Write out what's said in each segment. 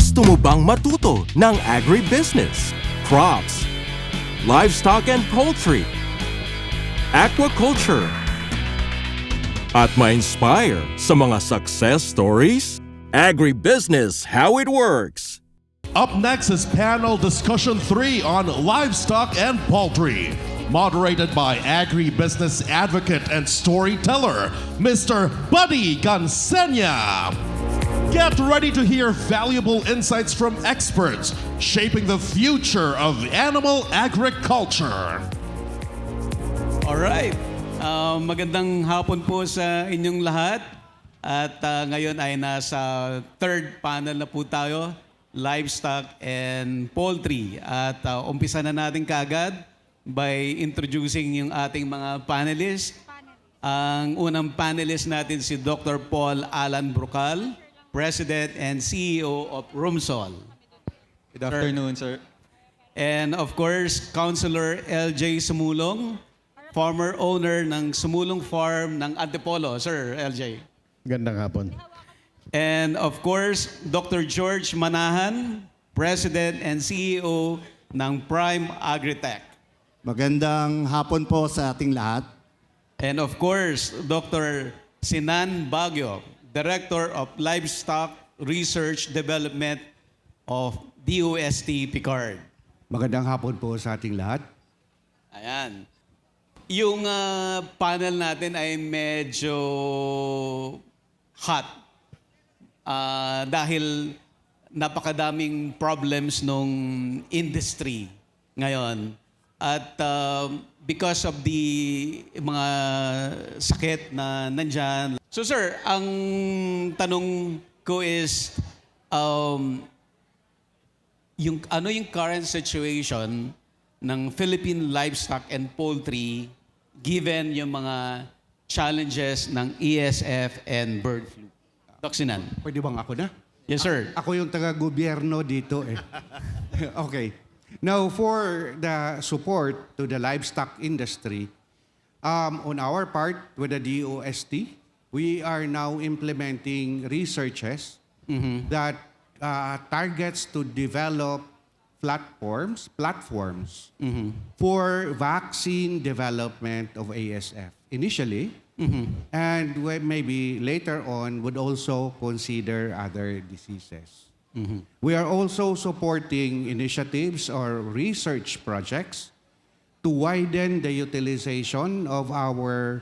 Gusto mo bang matuto ng agribusiness, crops, livestock and poultry, aquaculture, at ma-inspire sa mga success stories? Agribusiness, how it works. Up next is panel discussion 3 on livestock and poultry, moderated by agribusiness advocate and storyteller, Mr. Buddy Gansenya. Get ready to hear valuable insights from experts shaping the future of animal agriculture. Alright, magandang hapon po sa inyong lahat. At ngayon ay nasa third panel na po tayo, livestock and poultry. At umpisa na natin kaagad by introducing yung ating mga panelists. Ang unang panelist natin si Dr. Paul Alan Brocal, President and CEO of Rumsol. Good afternoon, sir. And of course, Councilor LJ Sumulong, former owner ng Sumulong Farm ng Antipolo. Sir LJ. Gandang hapon. And of course, Dr. George Manahan, President and CEO ng Prime Agritech. Magandang hapon po sa ating lahat. And of course, Dr. Sinan Baguio, Director of Livestock Research Development of DOST Picard. Magandang hapon po sa ating lahat. Ayan. Yung panel natin ay medyo hot dahil napakadaming problems nung industry ngayon. At because of the mga sakit na nandyan. So sir, ang tanong ko is, yung current situation ng Philippine livestock and poultry given yung mga challenges ng ESF and bird flu? Doc Sinan. Pwede bang ako na? Yes, sir. Ako yung taga-gobyerno dito eh. Okay. Now, for the support to the livestock industry, on our part with the DOST, we are now implementing researches that targets to develop platforms for vaccine development of ASF initially, and maybe later on would also consider other diseases. We are also supporting initiatives or research projects to widen the utilization of our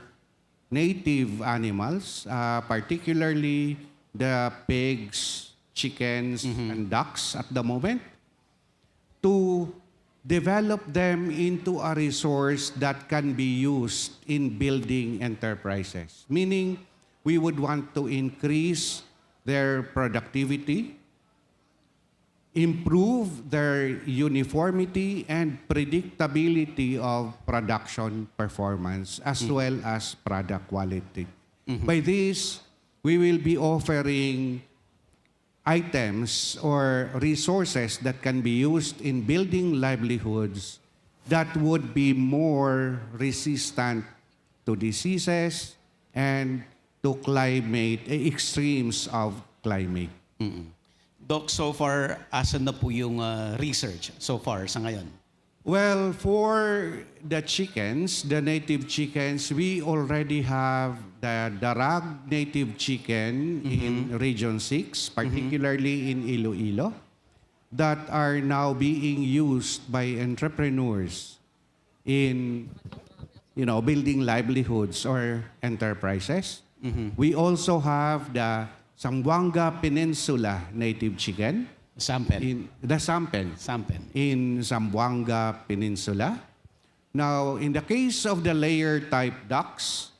native animals, particularly the pigs, chickens, and ducks at the moment, to develop them into a resource that can be used in building enterprises. Meaning, we would want to increase their productivity, improve their uniformity and predictability of production performance, as well as product quality. By this, we will be offering items or resources that can be used in building livelihoods that would be more resistant to diseases and to climate, extremes of climate. Doc, so far, asan na po yung research so far sa ngayon? Well, for the chickens, the native chickens, we already have the Darag native chicken in Region 6, particularly in Iloilo, that are now being used by entrepreneurs in, building livelihoods or enterprises. We also have the Zamboanga Peninsula native chicken. Sample. Sample. In Zamboanga Peninsula. Now, in the case of the layer type ducks,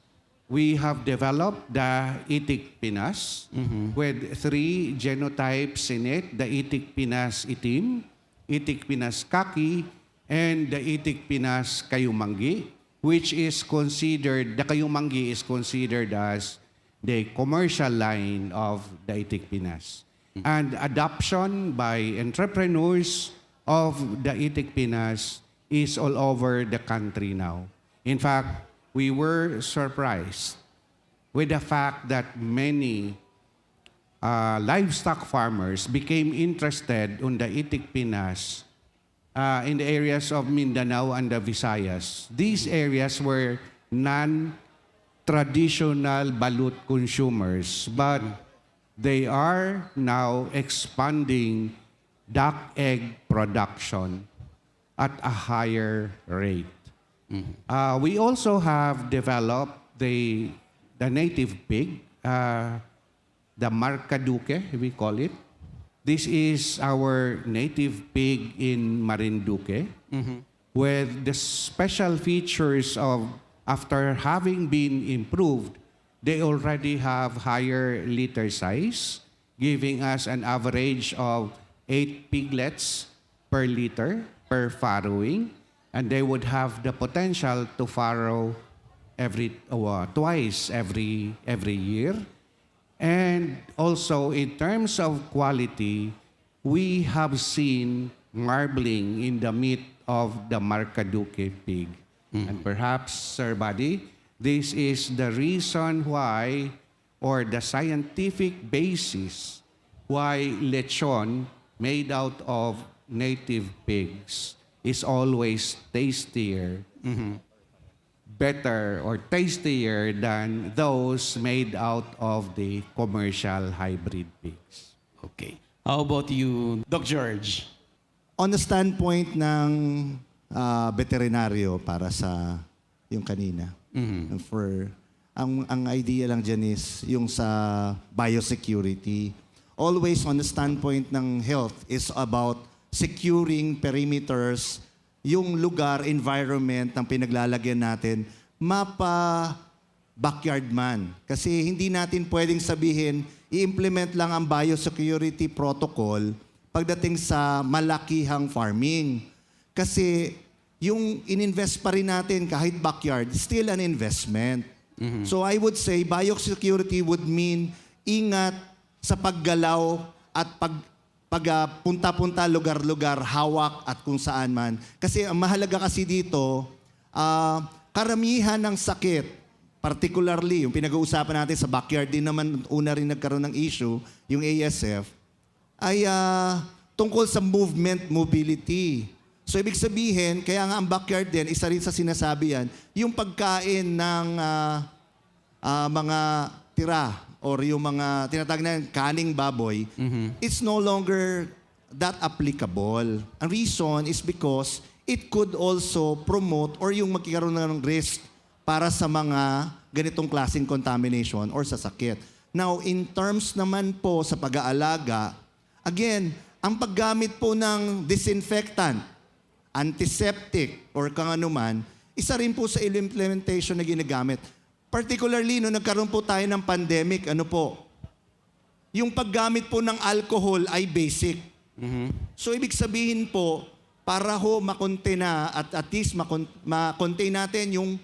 we have developed the Itik Pinas with 3 genotypes in it, the Itik Pinas Itim, Itik Pinas Kaki, and the Itik Pinas Kayumangi, which is considered, the Kayumangi is considered as the commercial line of the Itik Pinas. And adoption by entrepreneurs of the Itik Pinas is all over the country now. In fact, we were surprised with the fact that many livestock farmers became interested on the Itik Pinas in the areas of Mindanao and the Visayas. These areas were non-traditional balut consumers, but they are now expanding duck egg production at a higher rate. We also have developed the native pig, the Marcaduque, we call it. This is our native pig in Marinduque with the special features of, after having been improved, they already have higher litter size, giving us an average of 8 piglets per liter per farrowing, and they would have the potential to farrow twice every year. And also, in terms of quality, we have seen marbling in the meat of the Marcaduque pig. And perhaps, Sir Buddy, this is the reason why, or the scientific basis why lechon made out of native pigs is always tastier, better or tastier than those made out of the commercial hybrid pigs. Okay. How about you, Doc George? On the standpoint ng veterinaryo para sa yung kanina. For ang idea lang dyan is yung sa biosecurity. Always on the standpoint ng health is about securing perimeters, yung lugar, environment ng pinaglalagyan natin, mapa backyard man. Kasi hindi natin pwedeng sabihin, i-implement lang ang biosecurity protocol pagdating sa malakihang farming. Kasi yung ininvest pa rin natin kahit backyard, still an investment. So I would say biosecurity would mean ingat sa paggalaw at punta-punta, lugar-lugar, hawak at kung saan man. Kasi ang mahalaga kasi dito, karamihan ng sakit, particularly yung pinag-uusapan natin sa backyard, din naman una rin nagkaroon ng issue, yung ASF, ay tungkol sa mobility. So ibig sabihin, kaya nga ang backyard din, isa rin sa sinasabi yan, yung pagkain ng mga tira or yung mga tinatawag na kaning baboy, it's no longer that applicable. Ang reason is because it could also promote or yung magkikaroon ng risk para sa mga ganitong klaseng contamination or sa sakit. Now, in terms naman po sa pag-aalaga, again, ang paggamit po ng disinfectant, antiseptic, or kung ano man, isa rin po sa implementation na ginagamit. Particularly, nung nagkaroon po tayo ng pandemic, ano po, yung paggamit po ng alcohol ay basic. So, ibig sabihin po, para ho makontain na at least makontain natin yung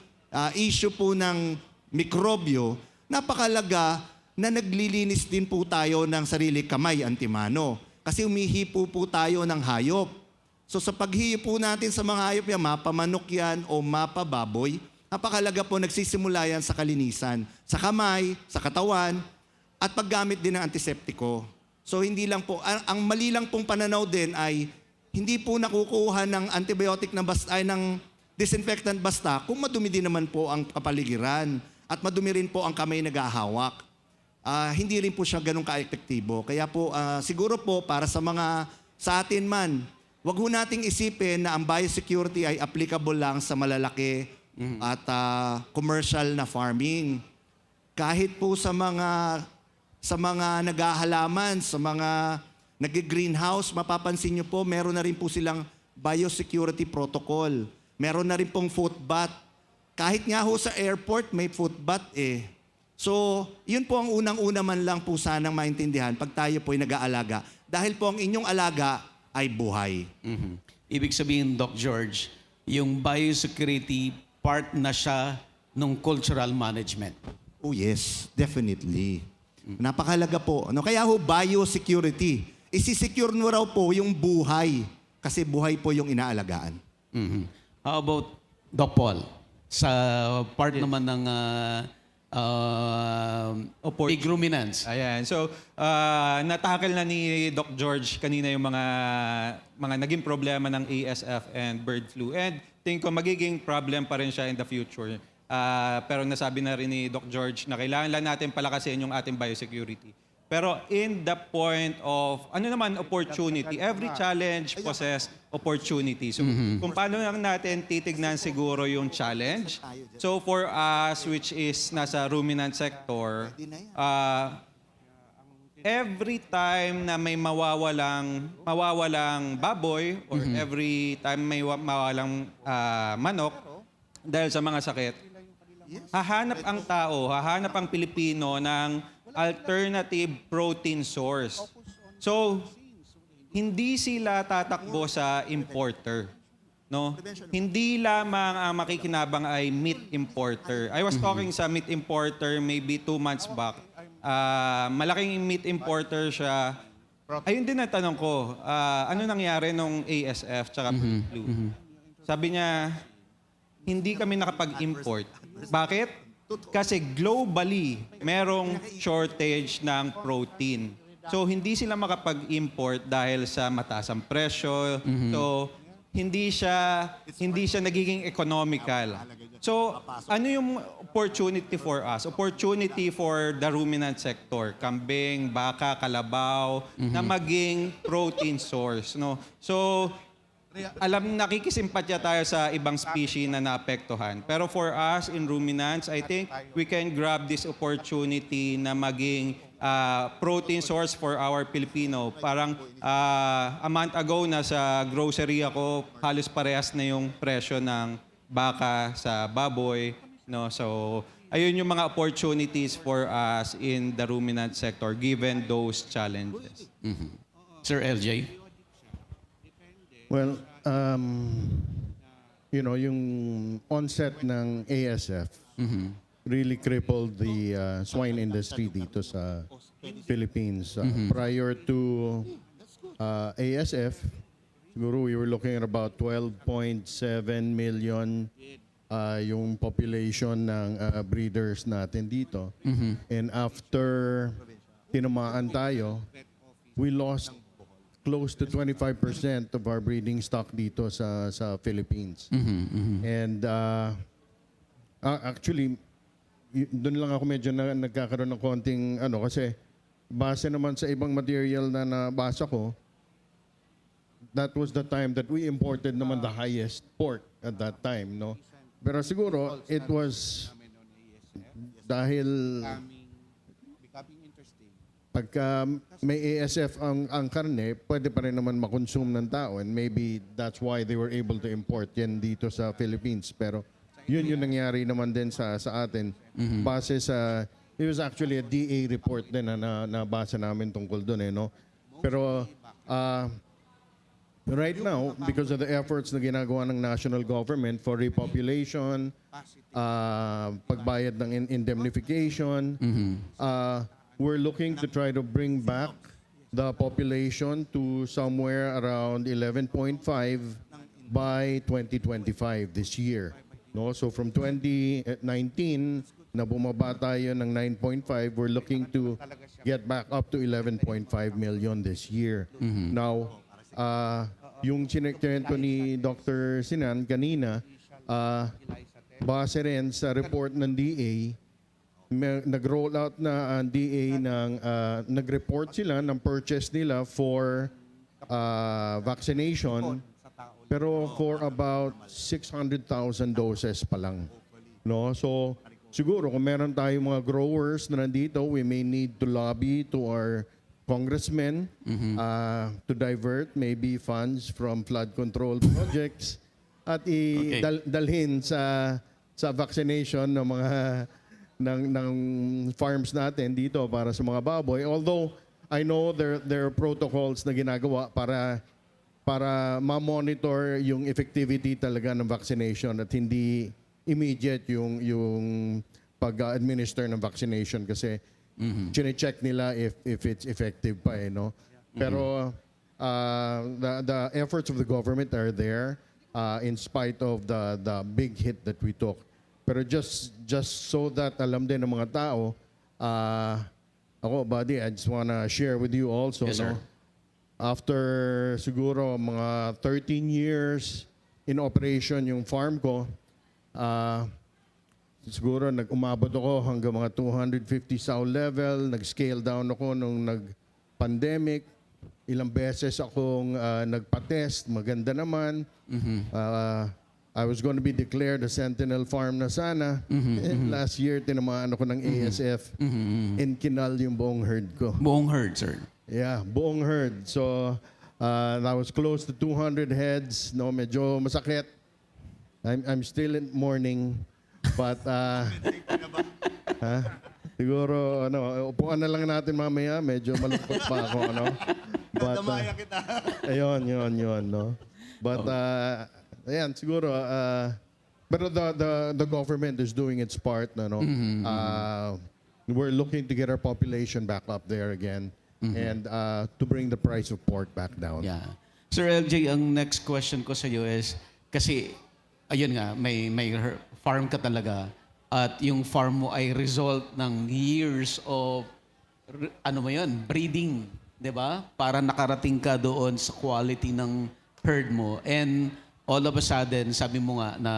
issue po ng mikrobyo, napakalaga na naglilinis din po tayo ng sarili kamay, antimano. Kasi umihipo po tayo ng hayop. So sa paghihipo natin sa mga hayop yan, mapamanok yan o mapababoy, napakalaga po nagsisimula yan sa kalinisan, sa kamay, sa katawan, at paggamit din ng antiseptiko. So hindi lang po, ang mali lang pong pananaw din ay hindi po nakukuha ng antibiotic na basta ay ng disinfectant basta kung madumi din naman po ang kapaligiran at madumi rin po ang kamay naghahawak. Hindi rin po siya ganun ka-epektibo. Kaya po siguro po para sa atin man, wag ho nating isipin na ang biosecurity ay applicable lang sa malalaki at commercial na farming. Kahit po sa mga naghahalaman, sa mga nag-greenhouse, mapapansin nyo po, meron na rin po silang biosecurity protocol. Meron na rin pong foot bath. Kahit nga ho sa airport, may foot bath eh. So, yun po ang unang-una man lang po sanang maintindihan pag tayo po ay nag-aalaga. Dahil po ang inyong alaga ay buhay. Ibig sabihin, Doc George, yung biosecurity part na siya ng cultural management. Oh yes, definitely. Napakalaga po. Kaya ho, biosecurity. Isi-secure mo raw po yung buhay. Kasi buhay po yung inaalagaan. How about Doc Paul? Sa part naman ng big ruminants. Ayan. So, natakil na ni Doc George kanina yung mga naging problema ng ASF and bird flu. And tingin ko magiging problem pa rin siya in the future. Pero nasabi na rin ni Doc George na kailangan lang natin palakasin yung ating biosecurity. Pero in the point of, opportunity. Every challenge possess opportunity. So, kung paano lang natin titignan siguro yung challenge. So, for us, which is nasa ruminant sector, every time na may mawawalang baboy or every time may mawawalang manok dahil sa mga sakit, hahanap ang Pilipino ng alternative protein source. So, hindi sila tatakbo sa importer. No? Hindi lamang ang makikinabang ay meat importer. I was talking sa meat importer maybe 2 months back. Malaking meat importer siya. Ayun din ang tanong ko, ano nangyari nung ASF tsaka flu? Sabi niya, hindi kami nakapag-import. Bakit? Kasi globally, merong shortage ng protein. So, hindi sila makapag-import dahil sa mataas ang presyo. So, hindi siya nagiging economical. So, ano yung opportunity for us? Opportunity for the ruminant sector, kambing, baka, kalabaw, na maging protein source. No? So, nakikisimpatya tayo sa ibang species na naapektuhan. Pero for us in ruminants, I think we can grab this opportunity na maging protein source for our Filipino. Parang a month ago na sa grocery ako, halos parehas na yung presyo ng baka sa baboy. No? So, ayun yung mga opportunities for us in the ruminant sector given those challenges. Sir LJ? Well, yung onset ng ASF really crippled the swine industry dito sa Philippines. Prior to ASF, siguro we were looking at about 12.7 million yung population ng breeders natin dito. And after tinamaan tayo, we lost close to 25% of our breeding stock dito sa Philippines. And actually, doon lang ako medyo nagkakaroon ng konting kasi base naman sa ibang material na nabasa ko, that was the time that we imported naman the highest pork at that time, no? Pero siguro, it was dahil pagka may ASF ang karne, pwede pa rin naman makonsume ng tao. And maybe that's why they were able to import yan dito sa Philippines. Pero yun yung nangyari naman din sa atin. Base sa, it was actually a DA report din na nabasa namin tungkol doon. No? Pero right now, because of the efforts na ginagawa ng national government for repopulation, pagbayad ng indemnification, we're looking to try to bring back the population to somewhere around 11.5 by 2025 this year. No, so from 2019 na bumaba tayo ng 9.5, we're looking to get back up to 11.5 million this year. Now, yung chinekwento ni Dr. Sinan kanina, base rin sa report ng DA, nag-roll out na ang DA nag-report sila ng purchase nila for vaccination, pero for about 600,000 doses pa lang. No? So, siguro kung meron tayong mga growers na nandito, we may need to lobby to our congressmen to divert maybe funds from flood control projects at dalhin sa vaccination ng mga ng farms natin dito para sa mga baboy. Although I know there are protocols na ginagawa para ma-monitor yung effectivity talaga ng vaccination at hindi immediate yung pag-administer ng vaccination kasi chine-check nila if it's effective pa no. Pero the efforts of the government are there in spite of the big hit that we took. Pero just so that alam din ng mga tao, ako, buddy, I just wanna share with you also, Yes, sir. no? After siguro mga 13 years in operation yung farm ko, siguro umabot ako hanggang mga 250 sow level, nag-scale down ako nung nag-pandemic. Ilang beses akong nagpa-test, maganda naman. I was going to be declared a Sentinel Farm na sana. And last year, tinamaan ako ng ASF and kinal yung buong herd ko. Buong herd, sir. Yeah, buong herd. So, that was close to 200 heads. No, medyo masakit. I'm still in mourning. But, siguro, upuan na lang natin mamaya. Medyo malungkot pa ako, But, ayun, no? But, ayan, siguro, pero the government is doing its part, we're looking to get our population back up there again and to bring the price of pork back down. Yeah. Sir LJ, ang next question ko sa iyo is, kasi, ayun nga, may farm ka talaga at yung farm mo ay result ng years of, breeding, di ba? Para nakarating ka doon sa quality ng herd mo. And all of a sudden, sabi mo nga na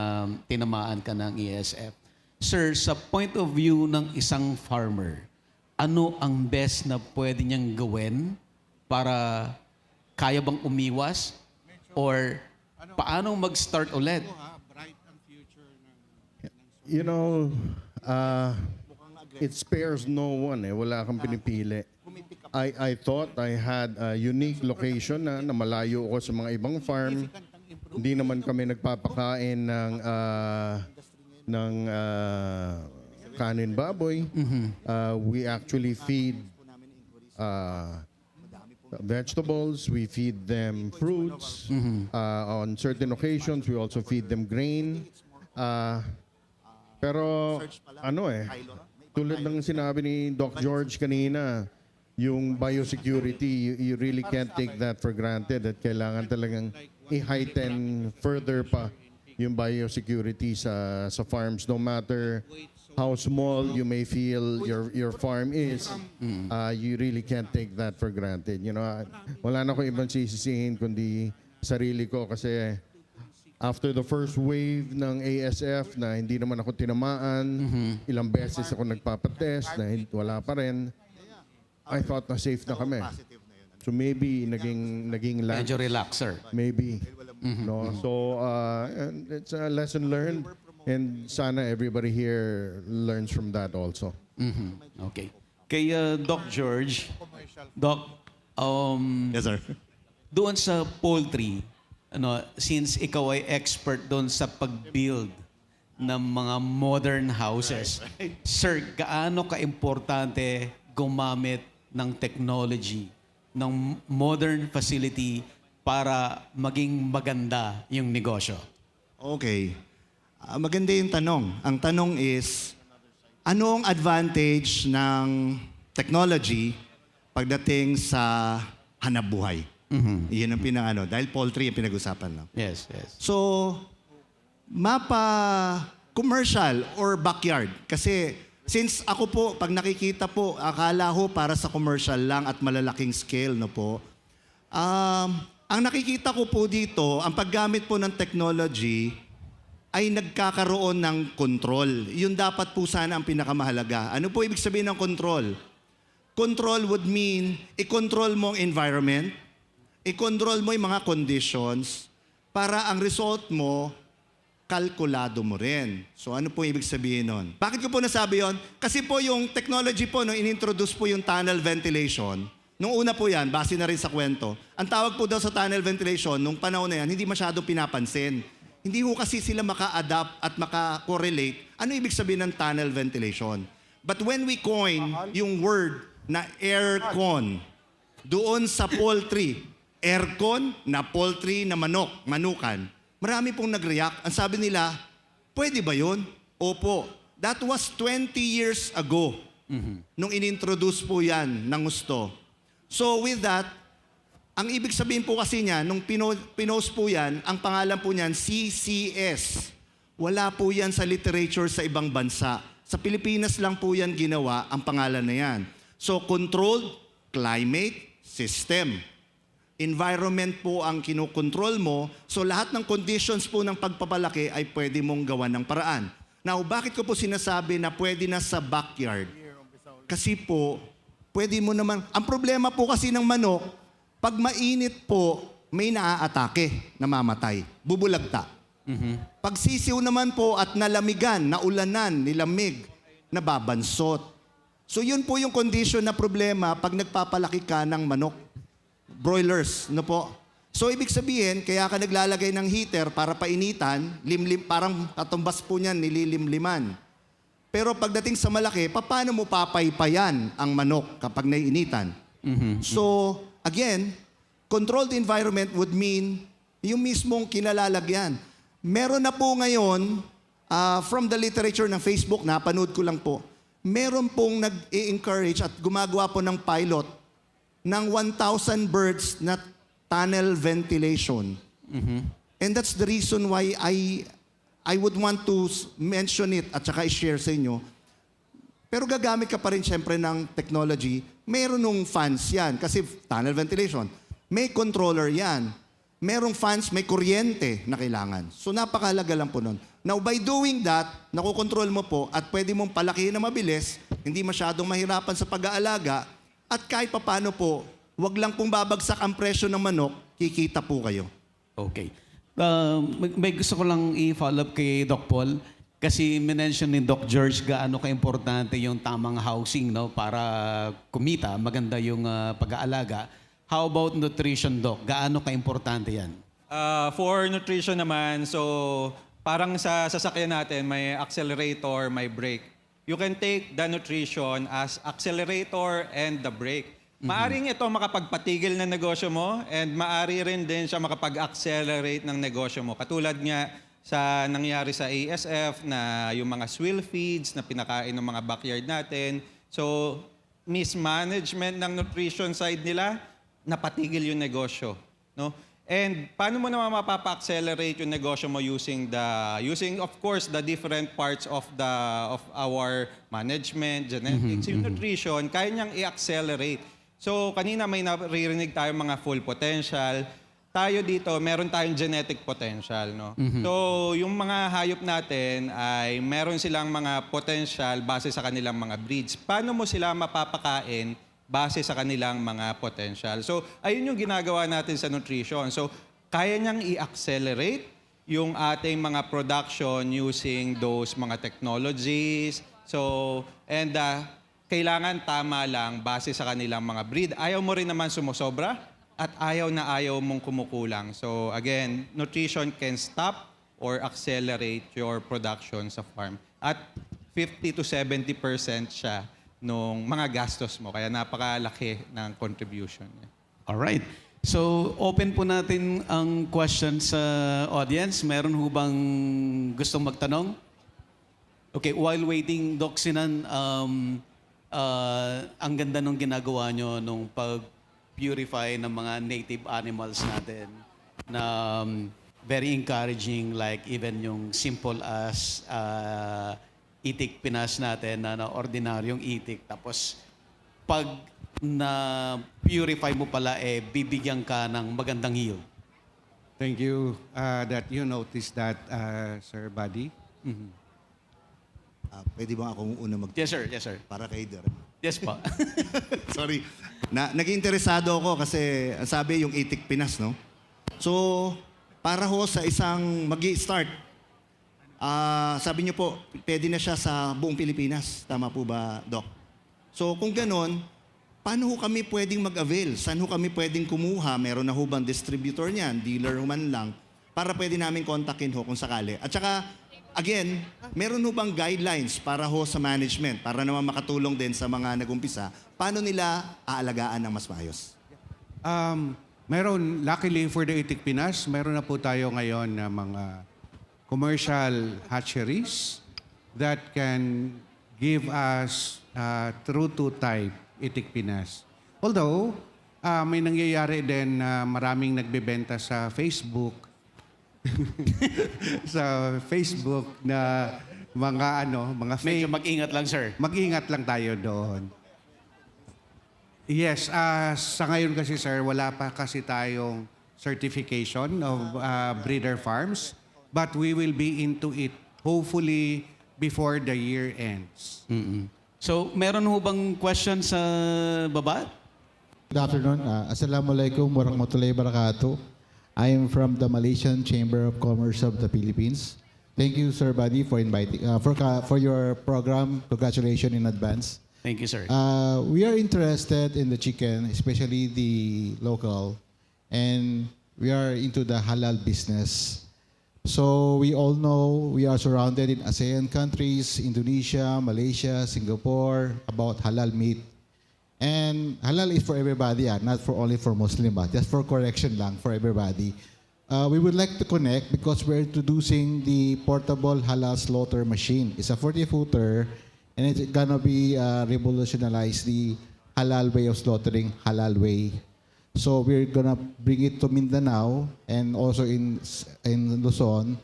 tinamaan ka ng ESF. Sir, sa point of view ng isang farmer, ano ang best na pwede niyang gawin para kaya bang umiwas? Or paano mag-start ulit? You know, it spares no one. Wala kang pinipili. I thought I had a unique location na malayo ako sa mga ibang farm. Hindi naman kami nagpapakain ng kanin baboy. We actually feed vegetables. We feed them fruits. On certain occasions, we also feed them grain. Pero tulad ng sinabi ni Doc George kanina, yung biosecurity, you really can't take that for granted at kailangan talagang i-heighten further pa yung biosecurity sa farms. No matter how small you may feel your farm is, you really can't take that for granted. Wala na ko ibang sisisihin kundi sarili ko kasi after the first wave ng ASF na hindi naman ako tinamaan, ilang beses ako nagpapatest na wala pa rin, I thought na safe na kami. So maybe naging Medyo relax, sir. Maybe. No? So and it's a lesson learned and sana everybody here learns from that also. Okay. Kay Doc George, Doc, Yes, sir. doon sa poultry, since ikaw ay expert doon sa pag-build ng mga modern houses, sir, gaano ka-importante gumamit ng technology, ng modern facility para maging maganda yung negosyo? Okay. Maganda yung tanong. Ang tanong is, anong advantage ng technology pagdating sa hanapbuhay? Iyon ang dahil poultry yung pinag-usapan lang. Yes. So, commercial or backyard. Kasi since ako po, pag nakikita po, akala ko para sa commercial lang at malalaking scale, ang nakikita ko po dito, ang paggamit po ng technology ay nagkakaroon ng control. Yun dapat po sana ang pinakamahalaga. Ano po ibig sabihin ng control? Control would mean, i-control mo ang environment, i-control mo yung mga conditions para ang result mo, kalkulado mo rin. So ano po ibig sabihin nun? Bakit ko po nasabi yon? Kasi po yung technology po, nung inintroduce po yung tunnel ventilation, nung una po yan, base na rin sa kwento, ang tawag po daw sa tunnel ventilation, nung panahon na yan, hindi masyadong pinapansin. Hindi ho kasi sila maka-adapt at maka-correlate. Ano ibig sabihin ng tunnel ventilation? But when we coin yung word na aircon, doon sa poultry, aircon na poultry na manukan, marami pong nag-react. Ang sabi nila, pwede ba yun? Opo. That was 20 years ago nung inintroduce po yan ng gusto. So with that, ang ibig sabihin po kasi niya, nung pinost po yan, ang pangalan po niyan, CCS. Wala po yan sa literature sa ibang bansa. Sa Pilipinas lang po yan ginawa ang pangalan na yan. So controlled climate system. Environment po ang kinukontrol mo. So lahat ng conditions po ng pagpapalaki ay pwede mong gawan ng paraan. Now, bakit ko po sinasabi na pwede na sa backyard? Kasi po, pwede mo naman, ang problema po kasi ng manok, pag mainit po, may naaatake, namamatay, bubulagta. Pag sisiw naman po at nalamigan, naulanan, nilamig, nababansot. So yun po yung condition na problema pag nagpapalaki ka ng manok. Broilers, no po? So ibig sabihin, kaya ka naglalagay ng heater para painitan, parang katumbas po niyan, nililimliman. Pero pagdating sa malaki, paano mo papaypayan ang manok kapag naiinitan? So, again, controlled environment would mean yung mismong kinalalagyan. Meron na po ngayon, from the literature ng Facebook, napanood ko lang po, meron pong nag-encourage at gumagawa po ng pilot ng 1,000 birds na tunnel ventilation. And that's the reason why I would want to mention it at saka i-share sa inyo. Pero gagamit ka pa rin siyempre ng technology. Meron nung fans yan kasi tunnel ventilation. May controller yan. Merong fans, may kuryente na kailangan. So napakahalaga lang po nun. Now by doing that, nakokontrol mo po at pwede mong palakihin na mabilis, hindi masyadong mahirapan sa pag-aalaga, at kahit papano po, wag lang pong babagsak ang presyo ng manok, kikita po kayo. Okay. May gusto ko lang i-follow up kay Doc Paul. Kasi minention ni Doc George gaano ka-importante yung tamang housing, no, para kumita, maganda yung pag-aalaga. How about nutrition, Doc? Gaano ka-importante yan? For nutrition naman, so parang sa sasakyan natin, may accelerator, may brake. You can take the nutrition as accelerator and the brake. Maaring ito makapagpatigil ng negosyo mo and maari rin din siya makapag-accelerate ng negosyo mo. Katulad nga sa nangyari sa ASF na yung mga swill feeds na pinakain ng mga backyard natin. So, mismanagement ng nutrition side nila, napatigil yung negosyo, no? And paano mo naman mapapa-accelerate yung negosyo mo using of course the different parts of our management, genetics, yung nutrition, kaya niyang i-accelerate. So kanina may naririnig tayo mga full potential. Tayo dito, meron tayong genetic potential, no? So yung mga hayop natin ay meron silang mga potential base sa kanilang mga breeds. Paano mo sila mapapakain base sa kanilang mga potential? So, ayun yung ginagawa natin sa nutrition. So, kaya niyang i-accelerate yung ating mga production using those mga technologies. So, and kailangan tama lang base sa kanilang mga breed. Ayaw mo rin naman sumusobra at ayaw na ayaw mong kumukulang. So, again, nutrition can stop or accelerate your production sa farm. At 50 to 70% siya nung mga gastos mo. Kaya napakalaki ng contribution niya. Alright. So, open po natin ang questions sa audience. Meron ho bang gustong magtanong? Okay, while waiting, Doc Sinan, ang ganda nung ginagawa nyo nung pag-purify ng mga native animals natin na very encouraging, like even yung simple as itik Pinas natin na ordinaryong itik. Tapos, pag na-purify mo pala, bibigyan ka ng magandang yield. Thank you that you noticed that, Sir Buddy. Pwede ba akong una Yes, sir. Yes, sir. para kay Der? Yes pa. Sorry. Naging interesado ako kasi sabi yung itik Pinas, no? So, para ho sa isang magi-start, sabi niyo po, pwede na siya sa buong Pilipinas. Tama po ba, Doc? So kung ganon, paano ho kami pwedeng mag-avail? Saan ho kami pwedeng kumuha? Meron na ho bang distributor niyan? Dealer man lang? Para pwede namin kontakin ho kung sakali. At saka, again, meron ho bang guidelines para ho sa management? Para naman makatulong din sa mga nag-umpisa. Paano nila aalagaan ng mas maayos? Meron, luckily for the Itik Pinas, meron na po tayo ngayon na mga commercial hatcheries that can give us true to type Itik Pinas. Although, may nangyayari din na maraming nagbebenta sa Facebook sa Facebook na mga mga Medyo fake. mag-ingat lang, sir. Mag-ingat lang tayo doon. Yes, sa ngayon kasi sir, wala pa kasi tayong certification of breeder farms, but we will be into it hopefully before the year ends. So, meron ho bang question sa baba? Good afternoon. Assalamualaikum warahmatullahi wabarakatuh. I am from the Malaysian Chamber of Commerce of the Philippines. Thank you, Sir Buddy, for inviting for your program. Congratulations in advance. Thank you, sir. We are interested in the chicken, especially the local, and we are into the halal business. So we all know we are surrounded in ASEAN countries, Indonesia, Malaysia, Singapore, about halal meat. And halal is for everybody, not for only for Muslim, just for correction lang, for everybody. We would like to connect because we're introducing the portable halal slaughter machine. It's a 40-footer, and it's gonna be revolutionize the halal way of slaughtering, halal way. So we're gonna bring it to Mindanao and also in Luzon.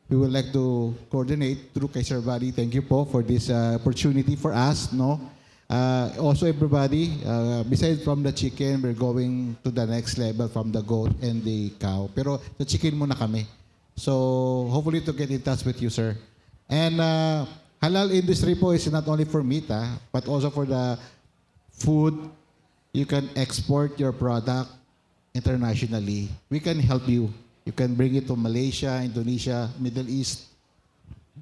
We would like to coordinate through kay Sir Buddy. Thank you po for this opportunity for us, no? Also everybody, besides from the chicken, we're going to the next level from the goat and the cow. Pero the chicken muna kami. So hopefully to get in touch with you, sir. And halal industry po is not only for meat, but also for the food. You can export your product internationally. We can help you. You can bring it to Malaysia, Indonesia, Middle East,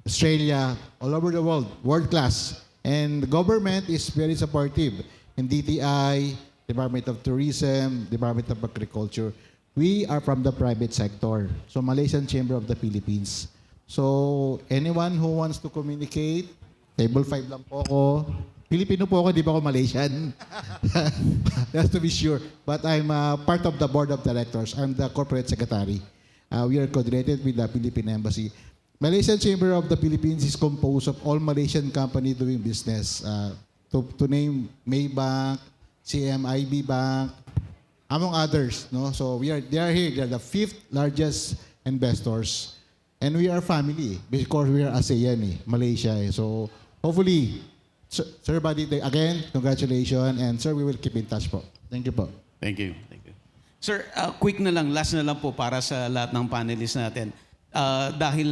Australia, all over the world, world class. And the government is very supportive. In DTI, Department of Tourism, Department of Agriculture, we are from the private sector. So Malaysian Chamber of the Philippines. So anyone who wants to communicate, table 5 lang po ako. Filipino po ako, di ba ako Malaysian? Just to be sure. But I'm part of the board of directors. I'm the corporate secretary. We are coordinated with the Philippine Embassy. Malaysian Chamber of the Philippines is composed of all Malaysian companies doing business. To name Maybank, CMIB Bank, among others. No? So they are here. They are the 5th largest investors. And we are family because we are ASEAN, Malaysia. So hopefully, Sir Buddy, again, congratulations. And sir, we will keep in touch po. Thank you po. Thank you. Thank you. Sir, quick na lang, last na lang po para sa lahat ng panelists natin. Dahil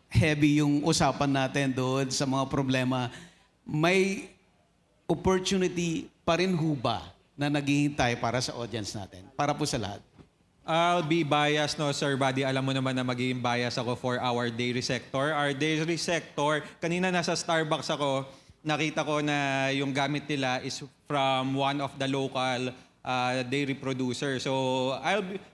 heavy yung usapan natin doon sa mga problema, may opportunity pa rin ho ba na naghihintay para sa audience natin? Para po sa lahat. I'll be biased, no, Sir Buddy. Alam mo naman na magiging bias ako for our dairy sector. Our dairy sector, kanina nasa Starbucks ako, nakita ko na yung gamit nila is from one of the local dairy producer. So,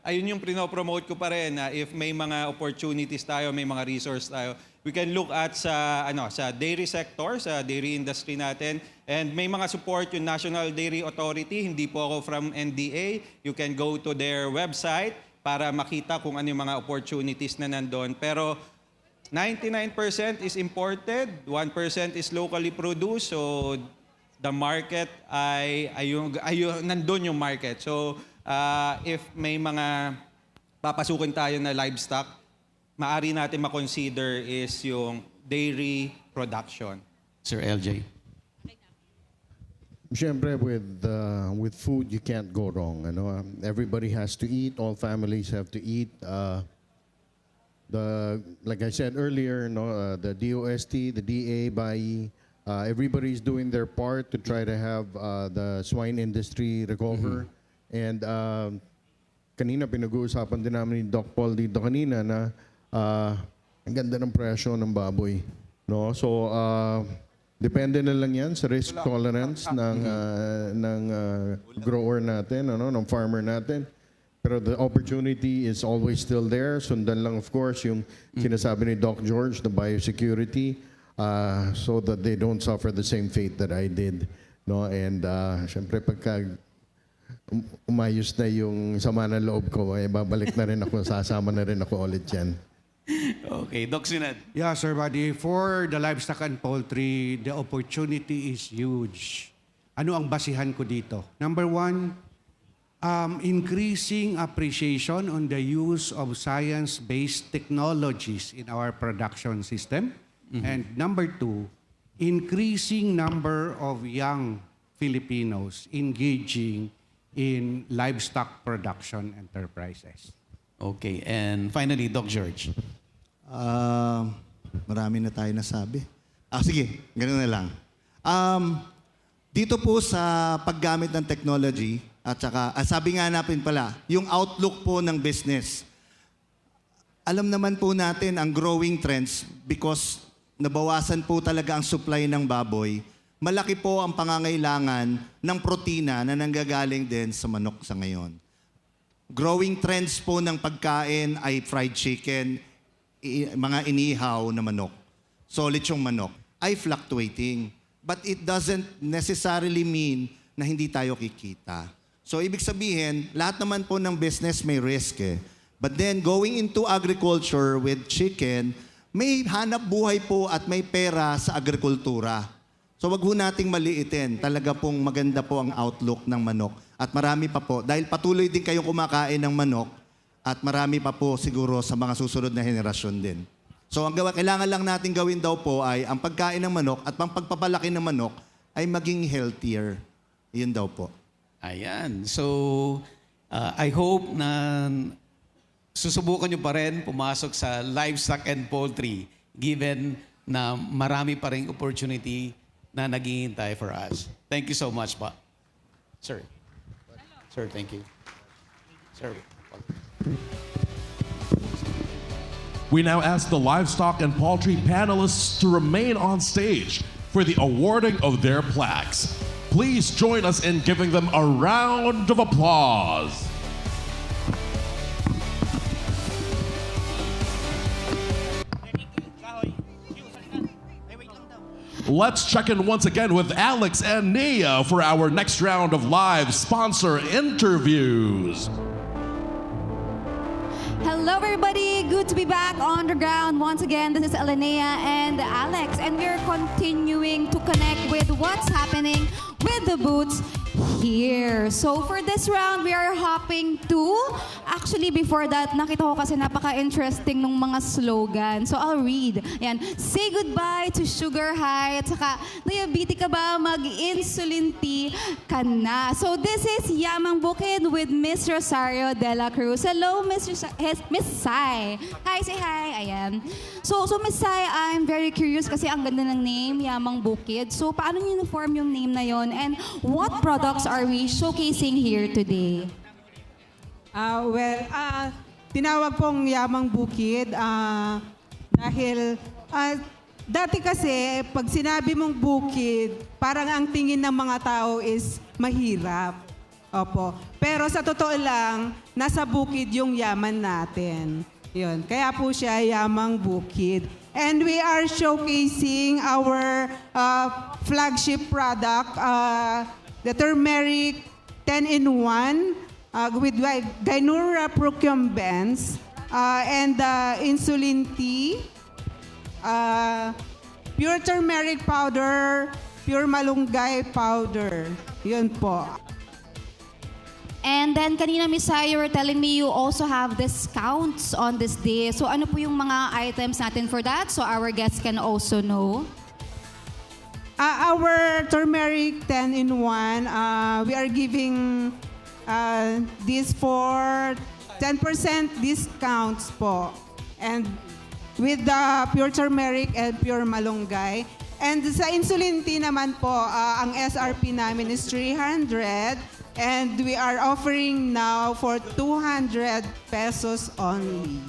ayun yung prinopromote ko pa rin na if may mga opportunities tayo, may mga resource tayo, we can look at sa dairy sector, sa dairy industry natin. And may mga support yung National Dairy Authority, hindi po ako from NDA. You can go to their website para makita kung ano yung mga opportunities na nandun. Pero 99% is imported, 1% is locally produced. So, the market nandun yung market. So, if may mga papasukin tayo na livestock, maaari natin makonsider is yung dairy production. Sir LJ. Siyempre, with food, you can't go wrong. Ano? Everybody has to eat. All families have to eat. Like I said earlier, the DOST, the DA, BAI, everybody's doing their part to try to have the swine industry recover. And kanina pinag-uusapan din namin ni Doc Paul dito kanina na ang ganda ng presyo ng baboy. No? So, depende na lang yan sa risk tolerance ng grower natin, ng farmer natin. Pero the opportunity is always still there. Sundan lang, of course, yung sinasabi ni Doc George, the biosecurity, so that they don't suffer the same fate that I did. No? And syempre, pagka umayos na yung sama ng loob ko, babalik na rin ako, sasama na rin ako ulit yan. Okay, Doc Sinad. Yeah, Sir Buddy, for the livestock and poultry, the opportunity is huge. Ano ang basihan ko dito? Number one, increasing appreciation on the use of science-based technologies in our production system. And number two, increasing number of young Filipinos engaging in livestock production enterprises. Okay, and finally, Doc George. Marami na tayo nasabi. Sige, ganun na lang. Dito po sa paggamit ng technology, at saka, sabi nga natin pala, yung outlook po ng business. Alam naman po natin ang growing trends because nabawasan po talaga ang supply ng baboy. Malaki po ang pangangailangan ng protina na nanggagaling din sa manok sa ngayon. Growing trends po ng pagkain ay fried chicken, mga inihaw na manok. Solid yung manok ay fluctuating. But it doesn't necessarily mean na hindi tayo kikita. So ibig sabihin, lahat naman po ng business may risk eh. But then going into agriculture with chicken, may hanap buhay po at may pera sa agrikultura. So wag ho nating maliitin. Talaga pong maganda po ang outlook ng manok. At marami pa po. Dahil patuloy din kayong kumakain ng manok at marami pa po siguro sa mga susunod na henerasyon din. So ang kailangan lang natin gawin daw po ay ang pagkain ng manok at ang pagpapalaki ng manok ay maging healthier. Iyon daw po. Ayan. So, I hope na susubukan nyo pa rin pumasok sa livestock and poultry given na marami pa rin opportunity na naghihintay for us. Thank you so much, pa. Sir. Sir, thank you. Sir. We now ask the livestock and poultry panelists to remain on stage for the awarding of their plaques. Please join us in giving them a round of applause. Let's check in once again with Alex and Nia for our next round of live sponsor interviews. Hello, everybody. Good to be back on the ground once again. This is Elenea and Alex, and we're continuing to connect with what's happening with the booths here. So for this round, we are hopping to, actually before that, nakita ko kasi napaka-interesting ng mga slogan. So I'll read. Ayan, say goodbye to sugar high, at saka diabetes ka ba, mag-insulin tea ka na. So this is Yamang Bukid with Miss Rosario de la Cruz. Hello, Miss Sai. Hi, say hi. Ayan. So Miss Sai, I'm very curious kasi ang ganda ng name, Yamang Bukid. So paano niyo na-form yung name na yon, and what products are we showcasing here today? Tinawag pong Yamang Bukid dahil dati kasi pag sinabi mong bukid, parang ang tingin ng mga tao is mahirap. Opo. Pero sa totoo lang, nasa bukid yung yaman natin. Yun. Kaya po siya Yamang Bukid. And we are showcasing our flagship product, the turmeric 10-in-1 with Gynura procumbens and insulin tea, pure turmeric powder, pure malunggay powder. Yun po. And then kanina, Miss Sai, you were telling me you also have discounts on this day. So ano po yung mga items natin for that so our guests can also know? Our turmeric 10-in-1, we are giving this for 10% discounts po. And with the pure turmeric and pure malunggay. And sa insulin tea naman po, ang SRP namin is 300. And we are offering now for 200 pesos only.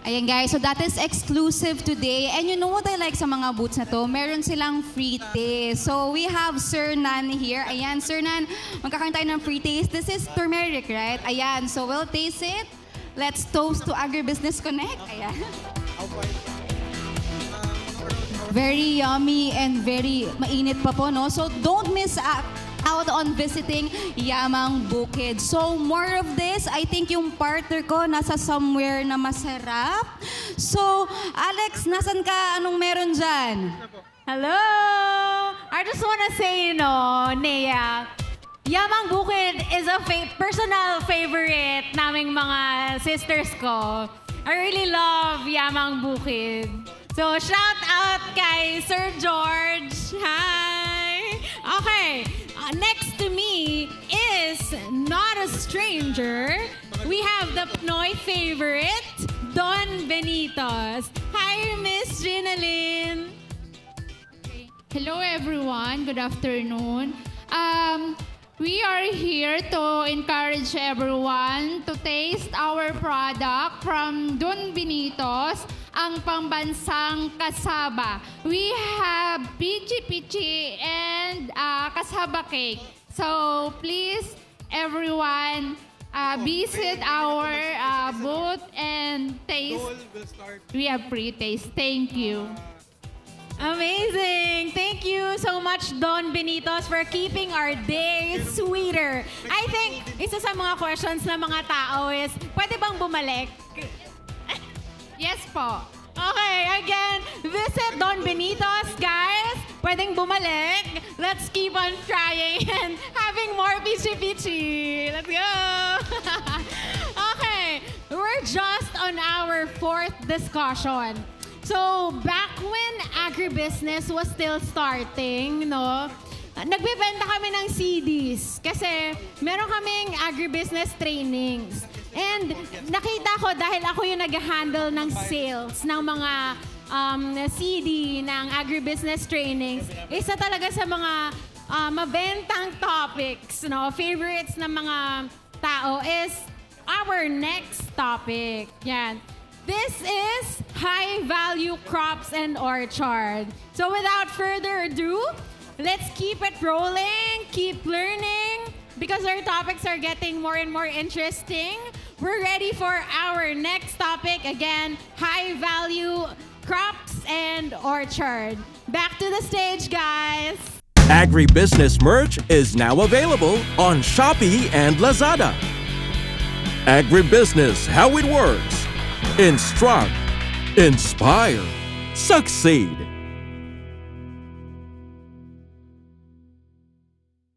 Ayan guys, so that is exclusive today. And you know what I like sa mga booths na to? Meron silang free taste. So we have Sir Nan here. Ayan, Sir Nan, magkakaroon tayo ng free taste. This is turmeric, right? Ayan, so we'll taste it. Let's toast to Agribusiness Connect. Ayan. Very yummy and very mainit pa po, no? So don't miss out on visiting Yamang Bukid. So more of this, I think yung partner ko nasa somewhere na masarap. So Alex, nasan ka? Anong meron dyan? Hello! I just want to say, Nea, Yamang Bukid is a personal favorite naming mga sisters ko. I really love Yamang Bukid. So, shout out kay Sir George. Hi! Okay, next to me is not a stranger. We have the Pinoy favorite, Don Benitos. Hi, Miss Ginalyn. Hello everyone, good afternoon. We are here to encourage everyone to taste our product from Don Benitos, ang pambansang kasaba. We have pichi-pichi and kasaba cake. So please, everyone, visit our booth and taste. We have free taste. Thank you. Amazing! Thank you so much, Don Benitos, for keeping our day sweeter. I think isa sa mga questions ng mga tao is, pwede bang bumalik? Yes po. Okay, again, visit Don Benitos, guys. Pwedeng bumalik. Let's keep on trying and having more pichi-pichi. Let's go! Okay, we're just on our 4th discussion. So, back when agribusiness was still starting, nagbebenta kami ng CDs kasi meron kaming agribusiness trainings. And nakita ko dahil ako yung nag-handle ng sales ng mga CD ng agribusiness trainings, isa talaga sa mga mabentang topics, favorites ng mga tao is our next topic. Yan. This is high-value crops and orchard. So without further ado, let's keep it rolling, keep learning, because our topics are getting more and more interesting. We're ready for our next topic. Again, high-value crops and orchard. Back to the stage, guys. Agribusiness merch is now available on Shopee and Lazada. Agribusiness, how it works. Instruct, inspire, succeed.